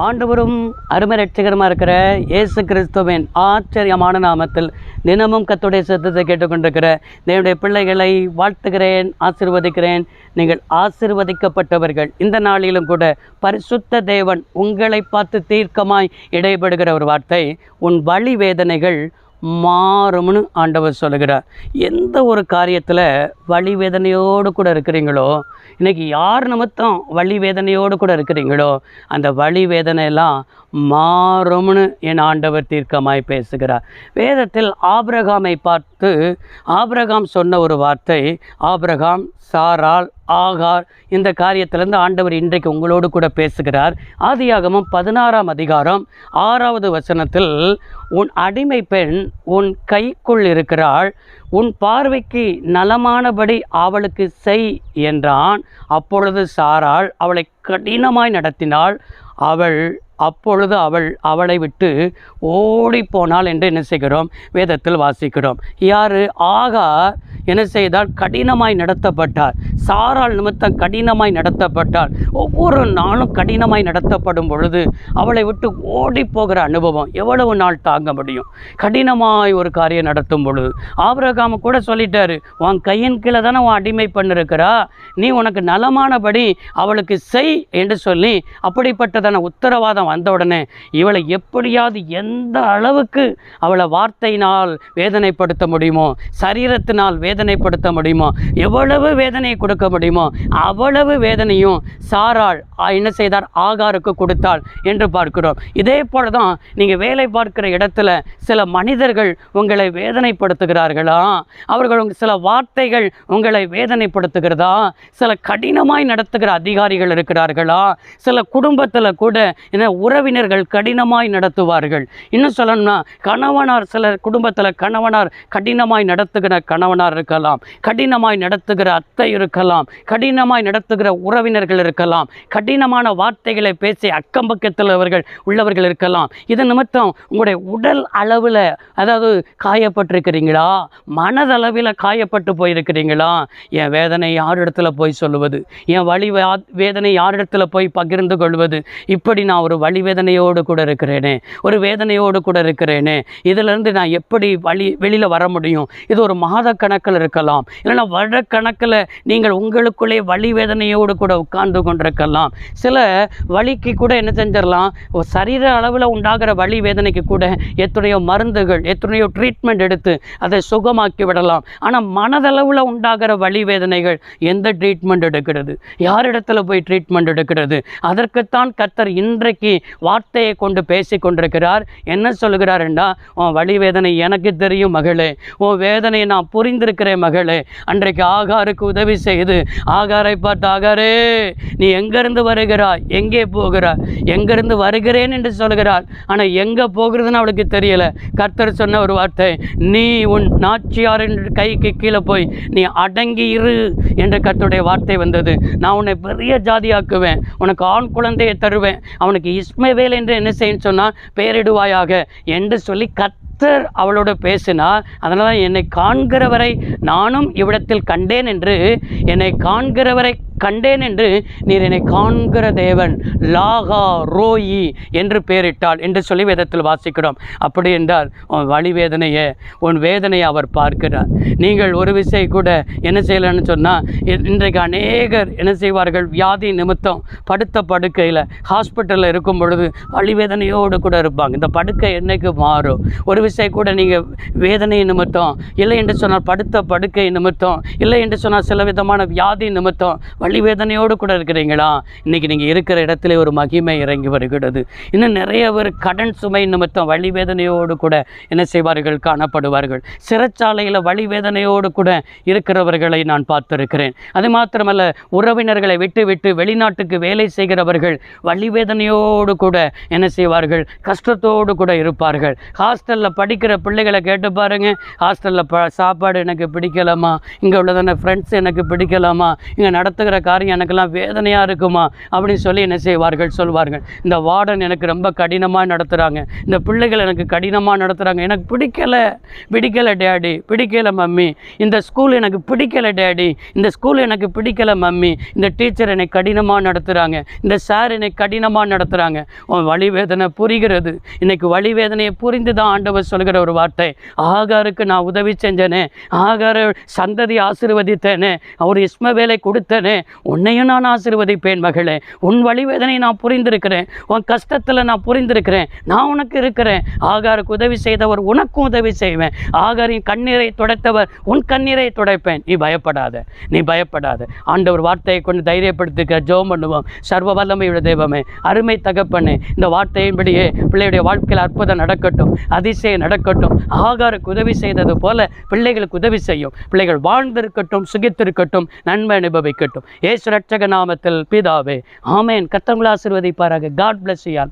ஆண்டவரும் அருமை ரட்சகரமாக இருக்கிற இயேசு கிறிஸ்துவின் ஆச்சரியமான நாமத்தில் தினமும் கர்த்தருடைய சத்தத்தை கேட்டுக்கொண்டிருக்கிற என்னுடைய பிள்ளைகளை வாழ்த்துகிறேன், ஆசீர்வதிக்கிறேன். நீங்கள் ஆசீர்வதிக்கப்பட்டவர்கள். இந்த நாளிலும் கூட பரிசுத்த தேவன் உங்களை பார்த்து தீர்க்கமாய் இடைபடுகிற ஒரு வார்த்தை, உன் வலி வேதனைகள் மாறும்னு ஆண்டவர் சொல்லுகிறார். எந்த ஒரு காரியத்தில் வலி வேதனையோடு கூட இருக்கிறீங்களோ, இன்றைக்கி யார் நிமித்தம் வலி வேதனையோடு கூட இருக்கிறீங்களோ, அந்த வலி வேதனையெல்லாம் மாறும்னு என் ஆண்டவர் தீர்க்கமாய் பேசுகிறார். வேதத்தில் ஆபிரகாமை பார்த்து ஆபிரகாம் சொன்ன ஒரு வார்த்தை, ஆபிரகாம், சாராள், ஆகார், இந்த காரியத்திலேருந்து ஆண்டவர் இன்றைக்கு உங்களோடு கூட பேசுகிறார். ஆதியாகமம் 16ஆம் அதிகாரம் 6வது வசனத்தில், உன் அடிமை பெண் உன் கைக்குள் இருக்கிறாள், உன் பார்வைக்கு நலமானபடி அவளுக்கு செய் என்றான். அப்பொழுது சாராள் அவளை கடினமாய் நடத்தினாள். அப்பொழுது அவளை விட்டு ஓடி போனாள் என்று என்ன செய்கிறோம், வேதத்தில் வாசிக்கிறோம். யார்? ஆகார் என்ன செய்தால் கடினமாய் நடத்தப்பட்டார். சாராள் நிமித்தம் கடினமாய் நடத்தப்பட்டார். ஒவ்வொரு நாளும் கடினமாய் நடத்தப்படும் பொழுது அவளை விட்டு ஓடி போகிற அனுபவம் எவ்வளவு நாள் தாங்க முடியும்? கடினமாய் ஒரு காரியம் நடத்தும் பொழுது ஆபிரகாம் கூட சொல்லிட்டாரு, உன் கையின் கீழே தானே உன் அடிமை பண்ணிருக்கிறா, நீ உனக்கு நலமானபடி அவளுக்கு செய் என்று சொல்லி அப்படிப்பட்டதான உத்தரவாதம் வந்தவுடனே இவளை எப்படியாவது எந்த அளவுக்கு அவளை வார்த்தையினால் வேதனைப்படுத்த முடியுமோ, சரீரத்தினால் வேதனைப்படுத்த முடியுமோ, எவ்வளவு வேதனையை கொடுக்க முடியுமோ அவ்வளவு வேதனையும் சாராள் என்ன செய்தார், ஆகாருக்கு கொடுத்தாள் என்று பார்க்கிறோம். இதே போல தான் நீங்கள் வேலை பார்க்கிற இடத்துல சில மனிதர்கள் உங்களை வேதனைப்படுத்துகிறார்களா? அவர்கள் சில வார்த்தைகள் உங்களை வேதனைப்படுத்துகிறதா? சில கடினமாய் நடத்துகிற அதிகாரிகள் இருக்கிறார்களா? சில குடும்பத்தில் கூட என்ன உறவினர்கள் கடினமாய் நடத்துவார்கள். இன்னும் சொல்லணும்னா கணவனார், சில குடும்பத்தில் கணவனார் கடினமாய் நடத்துகிற கணவனார் இருக்கலாம், கடினமாய் நடத்துகிற அத்தை இருக்கலாம், கடினமாய் நடத்துகிற உறவினர்கள் இருக்கலாம், கடினமான வார்த்தைகளை பேசி அக்கம் பக்கத்தில் உள்ளவர்கள் இருக்கலாம். இதன் நிமித்தம் உங்களுடைய உடல் அளவில், அதாவது காயப்பட்டிருக்கிறீங்களா? மனதளவில் காயப்பட்டு போயிருக்கிறீங்களா? என் வேதனை யாரிடத்துல போய் சொல்லுவது? என் வலி வேதனை யாரிடத்துல போய் பகிர்ந்து கொள்வது? இப்படி நான் ஒரு வலி வேதனையோடு கூட இருக்கிறேனே, ஒரு வேதனையோடு கூட இருக்கிறேனே, இதிலிருந்து நான் எப்படி வெளியில் வர முடியும்? இது ஒரு மாத கணக்கில் இருக்கலாம், இல்லைன்னா வருடக்கணக்கில் நீங்கள் உங்களுக்குள்ளே வலி வேதனையோடு கூட உட்கார்ந்து கொண்டிருக்கலாம். சில வலிக்கு கூட என்ன செஞ்சிடலாம், சரீர அளவில் உண்டாகிற வலி வேதனைக்கு கூட எத்தனையோ மருந்துகள், எத்தனையோ ட்ரீட்மெண்ட் எடுத்து அதை சுகமாக்கி விடலாம். ஆனால் மனதளவில் உண்டாகிற வலி வேதனைகள் எந்த ட்ரீட்மெண்ட் எடுக்கிறது? யாரிடத்துல போய் ட்ரீட்மெண்ட் எடுக்கிறது? அதற்குத்தான் கர்த்தர் இன்றைக்கு வார்த்தையை கொண்டு பேசி கொண்டிருக்கிறார். என்ன சொல்லுகிறார் என்றால், உன் வலி வேதனை எனக்கு தெரியும் மகளே, உன் வேதனையை நான் புரிந்திருக்கிறேன் மகளே. அன்றைக்கு ஆகாருக்கு உதவி செய்து ஆகாரை பார்த்து, ஆகாரே நீ எங்கிருந்து வருகிறாய், எங்கே போகிறாய்? எங்கிருந்து வருகிறேன் என்று சொல்கிறார். ஆனால் எங்கே போகிறதுன்னு அவளுக்கு தெரியல. கர்த்தர் சொன்ன ஒரு வார்த்தை, நீ உன் நாச்சியாரின் கைக்கு கீழே போய் நீ அடங்கி இரு என்று கர்த்தருடைய வார்த்தை வந்தது. நான் உன்னை பெரிய ஜாதியாக்குவேன், உனக்கு ஆண் குழந்தையை தருவேன், அவனுக்கு இஸ்மவேல் என்று என்ன செய்யன்னு சொன்னால் பெயரிடுவாயாக என்று சொல்லி கர்த்தர் அவளோடு பேசினார். அதனால தான் என்னை காண்கிறவரை நானும் இவ்விடத்தில் கண்டேன் என்று, என்னை காண்கிறவரை கண்டேன் என்று நீர் என்னை காண்கிற தேவன் லாகா ரோயி என்று பெயரிட்டாள் என்று சொல்லி வேதத்தில் வாசிக்கிறோம். அப்படி என்றால் உன் வலி வேதனையை, உன் வேதனையை அவர் பார்க்கிறார். நீங்கள் ஒரு விஷயம் கூட என்ன செய்யலன்னு சொன்னால், இன்றைக்கு அநேகர் என்ன செய்வார்கள், வியாதி நிமித்தம் படுத்த படுக்கையில் ஹாஸ்பிட்டலில் இருக்கும் பொழுது வலி வேதனையோடு கூட இருப்பாங்க. இந்த படுக்கை என்னைக்கு மாறும்? ஒரு விஷயம் கூட நீங்கள் வேதனை நிமித்தம், இல்லை என்று சொன்னால் படுத்த படுக்கை நிமித்தம், இல்லை என்று சொன்னால் சில விதமான வியாதி நிமித்தம் வலி வேதனையோடு கூட இருக்கிறீங்களா? இன்றைக்கி நீங்கள் இருக்கிற இடத்துல ஒரு மகிமை இறங்கி வருகிறது. இன்னும் நிறைய பேர் கடன் சுமை நிமித்தம் வலி வேதனையோடு கூட என்ன செய்வார்கள், காணப்படுவார்கள். சிறைச்சாலையில் வலி வேதனையோடு கூட இருக்கிறவர்களை நான் பார்த்திருக்கிறேன். அது மாத்திரமல்ல, உறவினர்களை விட்டு விட்டு வெளிநாட்டுக்கு வேலை செய்கிறவர்கள் வலி வேதனையோடு கூட என்ன செய்வார்கள், கஷ்டத்தோடு கூட இருப்பார்கள். ஹாஸ்டலில் படிக்கிற பிள்ளைகளை கேட்டு பாருங்கள், ஹாஸ்டலில் சாப்பாடு எனக்கு பிடிக்கலாமா, இங்கே உள்ளதான ஃப்ரெண்ட்ஸ் எனக்கு பிடிக்கலாமா, இங்கே நடத்துகிற காரியம் எனக்கெல்லாம் வேதனையாக இருக்குமா அப்படின்னு சொல்லி என்ன செய்வார்கள், சொல்வார்கள். இந்த வார்டன் எனக்கு ரொம்ப கடினமாக நடத்துகிறாங்க, இந்த பிள்ளைகள் எனக்கு கடினமாக நடத்துகிறாங்க, எனக்கு பிடிக்கலை டேடி, பிடிக்கலை மம்மி, இந்த ஸ்கூல் எனக்கு பிடிக்கலை டேடி, இந்த ஸ்கூல் எனக்கு பிடிக்கலை மம்மி, இந்த டீச்சர் என்னை கடினமாக நடத்துகிறாங்க, இந்த சார் என்னை கடினமாக நடத்துகிறாங்க. உன் வழி வேதனை புரிகிறது. இன்றைக்கி வழி வேதனையை புரிந்து தான் ஆண்டவர் சொல்கிற ஒரு வார்த்தை, ஆகாருக்கு நான் உதவி செஞ்சேனே, ஆகார சந்ததி ஆசீர்வதித்தேனே, அவர் இஸ்மவேலை கொடுத்தேனே, உன்னையும் நான் ஆசீர்வதிப்பேன் மகளே. உன் வழி வேதனையை நான் புரிந்திருக்கிறேன், உன் கஷ்டத்தில் நான் புரிந்திருக்கிறேன், நான் உனக்கு இருக்கிறேன். ஆகாருக்கு உதவி செய்தவர் உனக்கும் உதவி செய்வேன். ஆகாரின் கண்ணீரை துடைத்தவர் உன் கண்ணீரை துடைப்பேன். நீ பயப்படாத. ஆண்டவர் வார்த்தையை கொண்டு தைரியப்படுத்துகிற ஜெபம் பண்ணுவோம். சர்வ வல்லமையுள்ள தெய்வமே, அருமை தகப்பனே, இந்த வார்த்தையின்படியே பிள்ளையுடைய வாழ்க்கையில் அற்புதம் நடக்கட்டும், அதிசயம் நடக்கட்டும். ஆகாருக்கு உதவி செய்தது போல பிள்ளைகளுக்கு உதவி செய்யும். பிள்ளைகள் வாழ்ந்திருக்கட்டும், சுகித்திருக்கட்டும், நன்மை அனுபவிக்கட்டும். இயேசு ரட்சக நாமத்தில் பிதாவே, ஆமென். கர்த்தர் உங்களை ஆசீர்வதிப்பாராக. God bless you all.